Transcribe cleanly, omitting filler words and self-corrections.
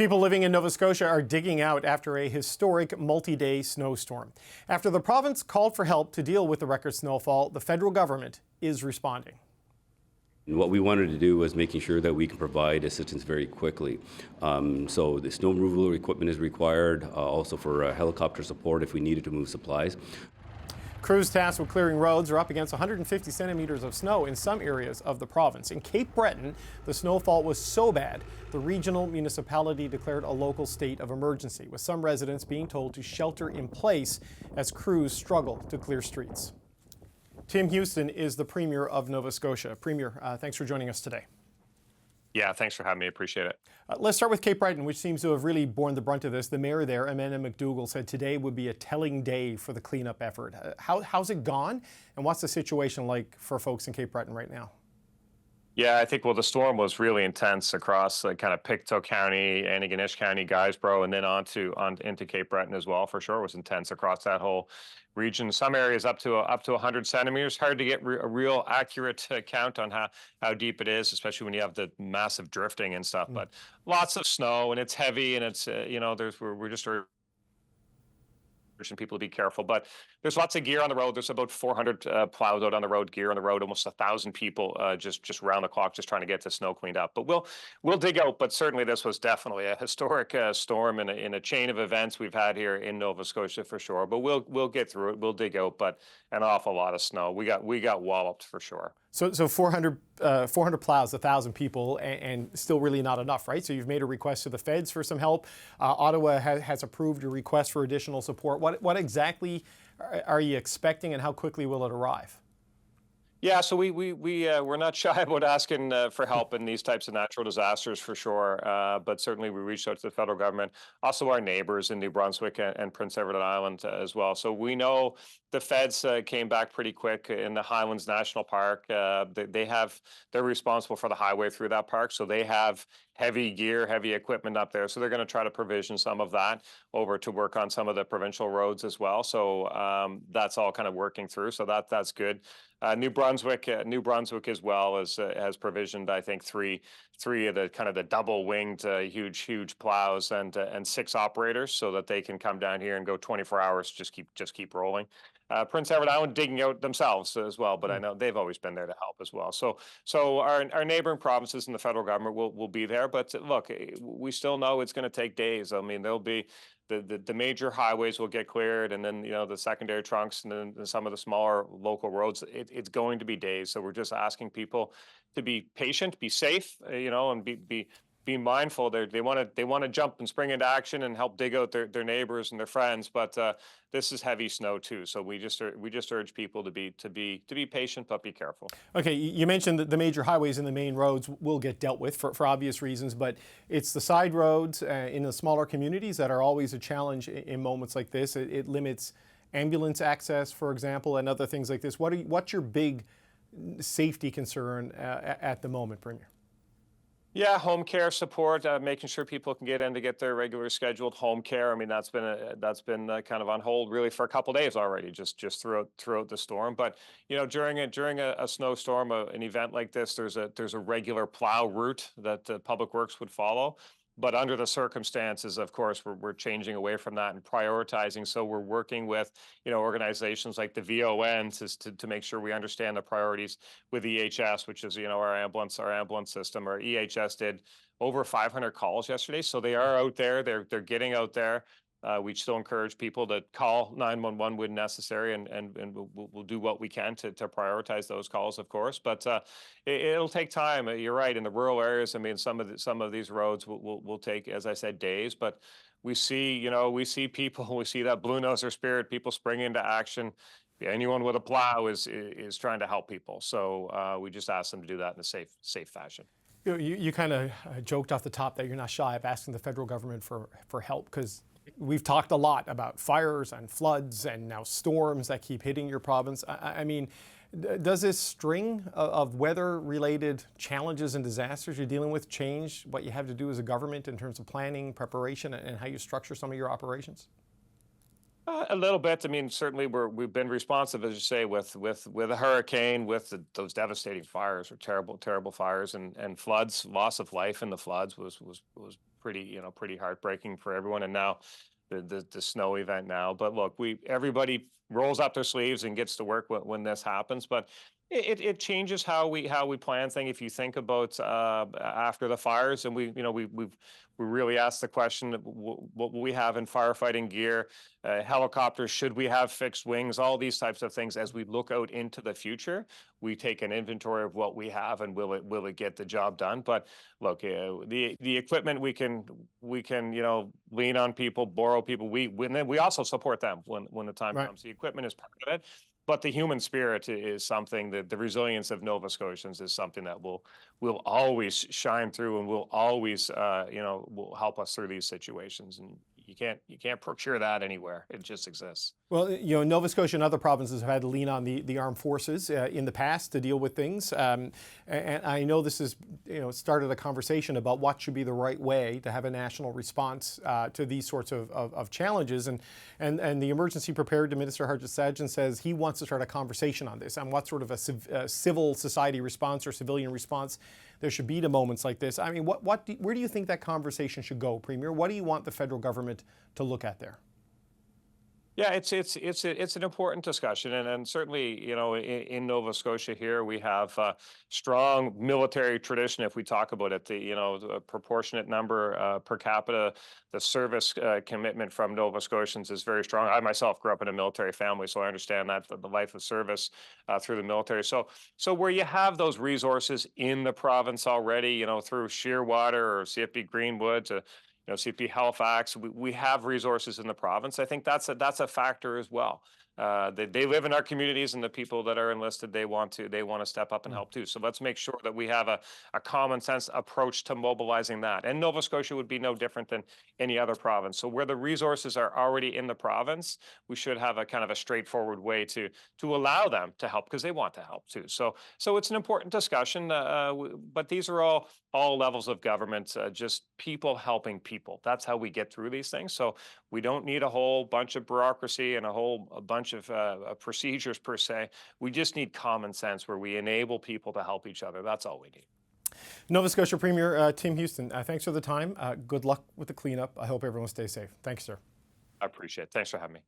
People living in Nova Scotia are digging out after a historic multi-day snowstorm. After the province called for help to deal with the record snowfall, the federal government is responding. What we wanted to do was making sure that we can provide assistance very quickly. So the snow removal equipment is required, also for helicopter support if we needed to move supplies. Crews tasked with clearing roads are up against 150 centimeters of snow in some areas of the province. In Cape Breton, the snowfall was so bad, the regional municipality declared a local state of emergency, with some residents being told to shelter in place as crews struggle to clear streets. Tim Houston is the Premier of Nova Scotia. Premier, thanks for joining us today. Yeah, thanks for having me. Appreciate it. Let's start with Cape Breton, which seems to have really borne the brunt of this. The mayor there, Amanda McDougall, said today would be a telling day for the cleanup effort. How's it gone, and what's the situation like for folks in Cape Breton right now? Yeah, I think, well, the storm was really intense across kind of Pictou County, Antigonish County, Guysborough, and then into Cape Breton as well. For sure, it was intense across that whole region. Some areas up to 100 centimeters. Hard to get a real accurate count on how deep it is, especially when you have the massive drifting and stuff. But lots of snow, and it's heavy, and it's we're just urging people to be careful. But there's lots of gear on the road. There's about 400 plows out on the road, gear on the road, almost 1,000 people just round the clock just trying to get the snow cleaned up. But we'll dig out. But certainly this was definitely a historic storm in a chain of events we've had here in Nova Scotia for sure. But we'll get through it. We'll dig out. But an awful lot of snow. We got walloped for sure. So 400 plows, 1,000 people, and still really not enough, right? So you've made a request to the feds for some help. Ottawa has approved a request for additional support. What exactly are you expecting, and how quickly will it arrive? Yeah, so we're not shy about asking for help in these types of natural disasters for sure. But certainly we reached out to the federal government, also our neighbors in New Brunswick and Prince Edward Island as well. So we know the feds came back pretty quick in the Highlands National Park. They're responsible for the highway through that park, so they have heavy gear, heavy equipment up there. So they're going to try to provision some of that over to work on some of the provincial roads as well. So that's all kind of working through. So that's good. New Brunswick as well has provisioned, I think, three of the kind of the double-winged huge plows and 6 operators so that they can come down here and go 24 hours, just keep rolling. Prince Edward Island digging out themselves as well, but I know they've always been there to help as well. So our neighboring provinces and the federal government will be there. But look, we still know it's going to take days. I mean, there'll be the major highways will get cleared, and then the secondary trunks, and then some of the smaller local roads. It's going to be days. So we're just asking people to be patient, be safe, and be mindful. They want to jump and spring into action and help dig out their neighbors and their friends. But this is heavy snow too, so we just urge people to be patient, but be careful. Okay, you mentioned that the major highways and the main roads will get dealt with for obvious reasons, but it's the side roads in the smaller communities that are always a challenge in moments like this. It limits ambulance access, for example, and other things like this. What's your big safety concern at the moment, Premier? Yeah, home care support, making sure people can get in to get their regular scheduled home care. I mean, that's been kind of on hold really for a couple of days already, just throughout the storm. But during a snowstorm, an event like this, there's a regular plow route that the Public Works would follow. But under the circumstances, of course, we're changing away from that and prioritizing. So we're working with organizations like the VON to make sure we understand the priorities with EHS, which is our ambulance system. Our EHS did over 500 calls yesterday, so they are out there. They're getting out there. We still encourage people to call 911 when necessary, and we'll do what we can to prioritize those calls, of course. But it'll take time. You're right. In the rural areas, I mean, some of these roads will take, as I said, days. But we see people. We see that blue noser spirit. People spring into action. Anyone with a plow is trying to help people. So we just ask them to do that in a safe fashion. You kind of joked off the top that you're not shy of asking the federal government for help, because we've talked a lot about fires and floods and now storms that keep hitting your province. I mean, does this string of weather-related challenges and disasters you're dealing with change what you have to do as a government in terms of planning, preparation, and how you structure some of your operations? A little bit. I mean, certainly we've been responsive, as you say, with a hurricane, with those devastating fires, or terrible fires and floods. Loss of life in the floods was pretty heartbreaking for everyone. And now the snow event now. But look, everybody rolls up their sleeves and gets to work when this happens. But it changes how we plan things. If you think about after the fires, and we really asked the question, what we have in firefighting gear, helicopters, should we have fixed wings, all these types of things. As we look out into the future, we take an inventory of what we have and will it get the job done. But look, the equipment we can lean on people, borrow people. Then we also support them when the time comes. The equipment is part of it. But the human spirit is something that the resilience of Nova Scotians is something that will always shine through and will always will help us through these situations. And you can't procure that anywhere. It just exists. Well, Nova Scotia and other provinces have had to lean on the armed forces in the past to deal with things. And I know this has started a conversation about what should be the right way to have a national response to these sorts of challenges. And the Emergency Preparedness Minister, Harjit Sajjan, says he wants to start a conversation on this, on what sort of a civil society response or civilian response there should be to moments like this. I mean, where do you think that conversation should go, Premier? What do you want the federal government to look at there? Yeah, it's an important discussion, and certainly, in Nova Scotia here we have a strong military tradition. If we talk about it, the proportionate number per capita, the service commitment from Nova Scotians is very strong. I myself grew up in a military family, so I understand that the life of service through the military. So where you have those resources in the province already, through Shearwater or CFB Greenwood to CP Halifax, we have resources in the province. I think that's a factor as well. They live in our communities, and the people that are enlisted, they want to step up and help too. So let's make sure that we have a common sense approach to mobilizing that. And Nova Scotia would be no different than any other province. So where the resources are already in the province, we should have a kind of a straightforward way to allow them to help, because they want to help too. So it's an important discussion, but these are all levels of government, just people helping people. That's how we get through these things. So we don't need a whole bunch of bureaucracy and a bunch of procedures per se. We just need common sense where we enable people to help each other. That's all we need. Nova Scotia Premier Tim Houston, thanks for the time. Good luck with the cleanup. I hope everyone stays safe. Thanks, sir. I appreciate it. Thanks for having me.